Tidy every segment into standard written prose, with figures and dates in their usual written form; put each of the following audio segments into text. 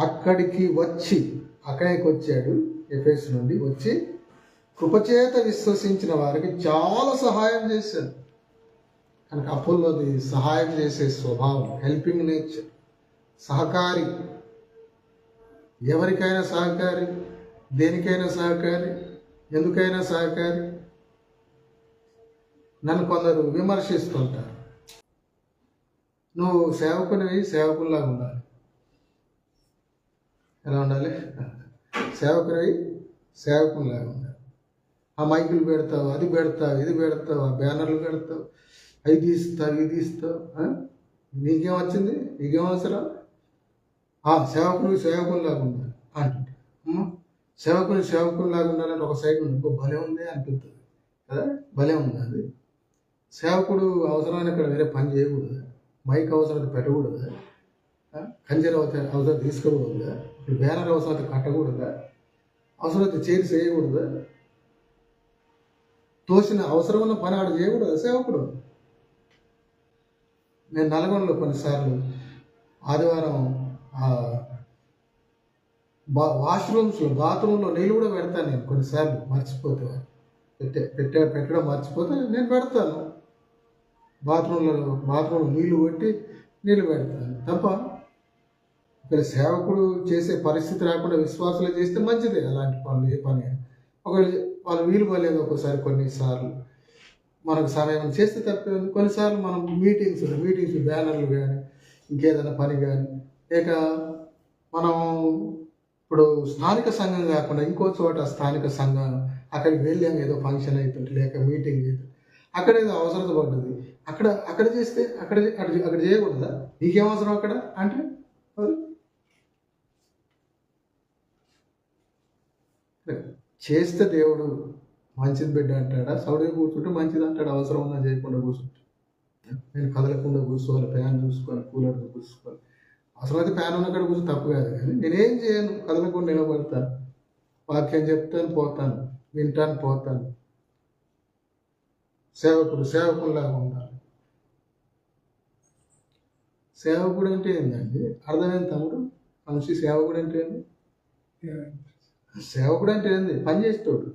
అక్కడికి వచ్చాడు. ఎఫెసు నుండి వచ్చి కృపచేత విశ్వసించిన వారికి చాలా సహాయం చేశాడు. కనుక అపోల్లోది సహాయం చేసే స్వభావం, హెల్పింగ్ నేచర్, సహకారి, ఎవరికైనా సహకారి, దేనికైనా సహకారి, ఎందుకైనా సహకారి. నన్ను కొందరు విమర్శిస్తుంటారు, నువ్వు సేవకునిలాగా ఉండాలి. ఎలా ఉండాలి? సేవకునిలాగా ఉండాలి. ఆ మైకులు పెడతావు, అది పెడతావు, ఇది పెడతావు, ఆ బ్యానర్లు పెడతావు, అవి తీస్తావు, ఇది తీస్తావు. నీకేం వచ్చింది? నీకేం అవసరం? సేవకునిలాగా ఉండాలి అంటుంటే, సేవకునిలాగా ఉండాలంటే ఒక సైడ్ ఉంది, భలే ఉంది అనిపిస్తుంది కదా, భలే ఉంది. అది సేవకుడు అవసరమైన ఇక్కడ వేరే పని చేయకూడదు, మైక్ అవసరం పెట్టకూడదు, కంజర్ అవసరం తీసుకోకూడదు, బ్యానర్ అవసరం కట్టకూడదు, అవసరం చేరి చేయకూడదు, తోసిన అవసరం ఉన్న పని ఆడు చేయకూడదు సేవకుడు. నేను నల్గొండలో కొన్నిసార్లు ఆదివారం బాత్రూంలో నీళ్ళు కూడా పెడతాను. నేను కొన్నిసార్లు మర్చిపోతే పెట్టడం మర్చిపోతే నేను పెడతాను. బాత్రూంలో నీళ్లు కొట్టి నీళ్ళు పెడతాను తప్ప. ఇక్కడ సేవకుడు చేసే పరిస్థితి రాకుండా విశ్వాసాలు చేస్తే మంచిదే. అలాంటి పనులు ఏ పని ఒకవేళ వాళ్ళు వీలు పడలేదు ఒక్కోసారి, కొన్నిసార్లు మనకు సమయం చేస్తే తప్పే. కొన్నిసార్లు మనం మీటింగ్స్ బ్యానర్లు కానీ ఇంకేదైనా పని కానీ, లేక మనం ఇప్పుడు స్థానిక సంఘం కాకుండా ఇంకో చోట స్థానిక సంఘం అక్కడికి వెళ్ళాము, ఏదో ఫంక్షన్ అవుతుంది లేక మీటింగ్ అవుతుంది, అక్కడ ఏదో అవసరం పడ్డది, అక్కడ చేస్తే అక్కడ చేయకూడదా? నీకేం అవసరం అక్కడ అంటే చేస్తే దేవుడు మంచిది బిడ్డ అంటాడా? సౌడిగా కూర్చుంటే మంచిది అంటాడు. అవసరం ఉందని చేయకుండా కూర్చుంటే, నేను కదలకుండా కూర్చోవాలి, ఫ్యాన్ చూసుకోవాలి, కూలర్ చూసుకోవాలి. అవసరమైతే ఫ్యాన్ ఉన్నక్కడ కూర్చొని తప్పు కాదు, కానీ నేనేం చేయను, కదలకుండా నిలబడతాను, వాక్యం చెప్తాను, పోతాను, వింటాను, పోతాను. సేవకులాగా ఉండాలి. సేవకుడు అంటే ఏంటండి? అర్థమైంది తమ్ముడు? మనిషి సేవకుడు అంటే ఏంటి? సేవకుడు అంటే ఏంది? పని చేస్తాడు.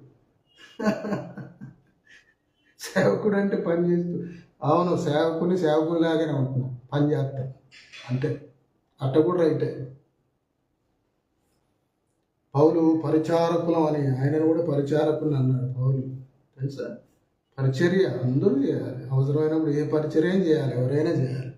సేవకుడు అంటే పని చేస్తూ. అవును, సేవకునిలాగానే ఉంటున్నా, పని చేస్తాం అంతే. అట్ట కూడా రైటే. పౌలు పరిచారకులం అని, ఆయనను కూడా పరిచారకుని అన్నాడు పౌలు. తెలుసా? పరిచర్య అందరూ చేయాలి. అవసరమైనప్పుడు ఏ పరిచర్య చేయాలి, ఎవరైనా చేయాలి.